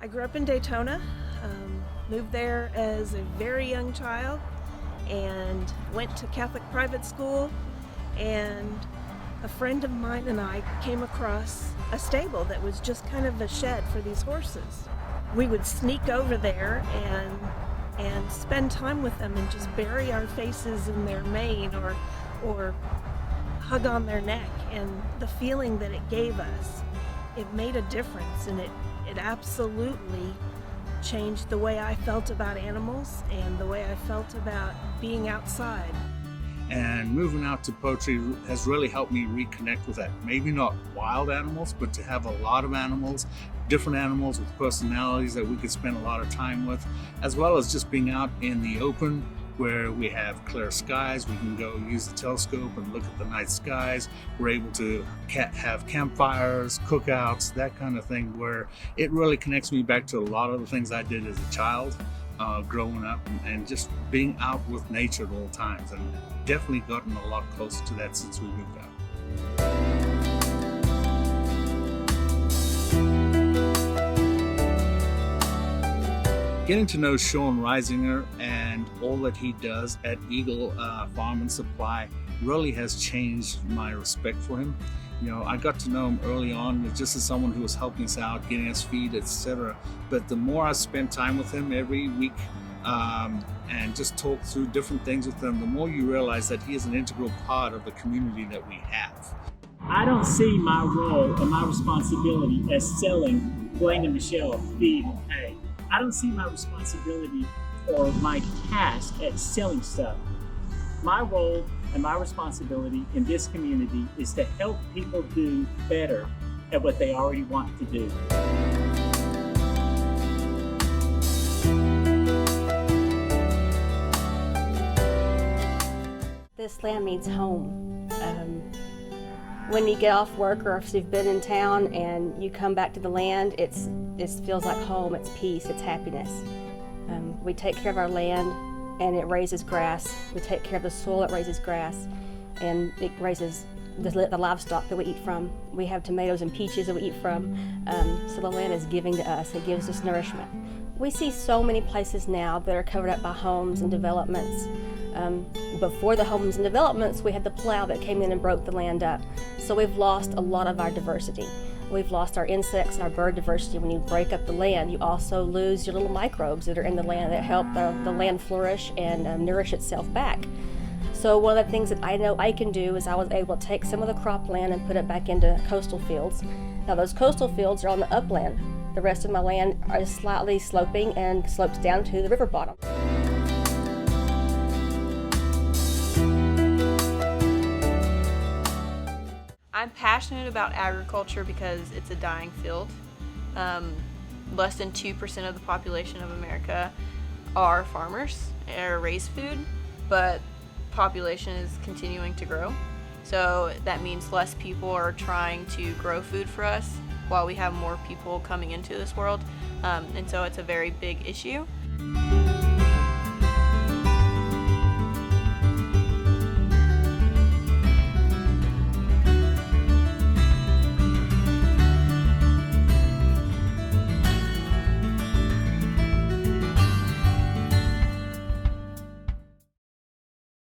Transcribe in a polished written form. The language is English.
I grew up in Daytona, moved there as a very young child, and went to Catholic private school, and a friend of mine and I came across a stable that was just kind of a shed for these horses. We would sneak over there and spend time with them and just bury our faces in their mane or hug on their neck, and the feeling that it gave us, it made a difference, and it absolutely changed the way I felt about animals and the way I felt about being outside. And moving out to poultry has really helped me reconnect with that. Maybe not wild animals, but to have a lot of animals, different animals with personalities that we could spend a lot of time with, as well as just being out in the open where we have clear skies. We can go use the telescope and look at the night skies. We're able to have campfires, cookouts, that kind of thing, where it really connects me back to a lot of the things I did as a child. Growing up and just being out with nature at all times, and definitely gotten a lot closer to that since we moved out. Getting to know Sean Reisinger and all that he does at Eagle Farm and Supply really has changed my respect for him. You know, I got to know him early on just as someone who was helping us out, getting us feed, etc. But the more I spent time with him every week and just talk through different things with him, the more you realize that he is an integral part of the community that we have. I don't see my role and my responsibility as selling Blaine and Michelle feed and hay. I don't see my responsibility or my task as selling stuff. My role and my responsibility in this community is to help people do better at what they already want to do. This land means home. When you get off work or if you've been in town and you come back to the land, it feels like home, it's peace, it's happiness. We take care of our land and it raises grass. We take care of the soil, it raises grass, and it raises the livestock that we eat from. We have tomatoes and peaches that we eat from, so the land is giving to us, it gives us nourishment. We see so many places now that are covered up by homes and developments. Before the homes and developments, we had the plow that came in and broke the land up. So we've lost a lot of our diversity. We've lost our insects and our bird diversity. When you break up the land, you also lose your little microbes that are in the land that help the land flourish and nourish itself back. So one of the things that I know I can do is I was able to take some of the cropland and put it back into coastal fields. Now those coastal fields are on the upland. The rest of my land is slightly sloping and slopes down to the river bottom. I'm passionate about agriculture because it's a dying field. Less than 2% of the population of America are farmers or raise food, but population is continuing to grow. So that means less people are trying to grow food for us while we have more people coming into this world. And so it's a very big issue.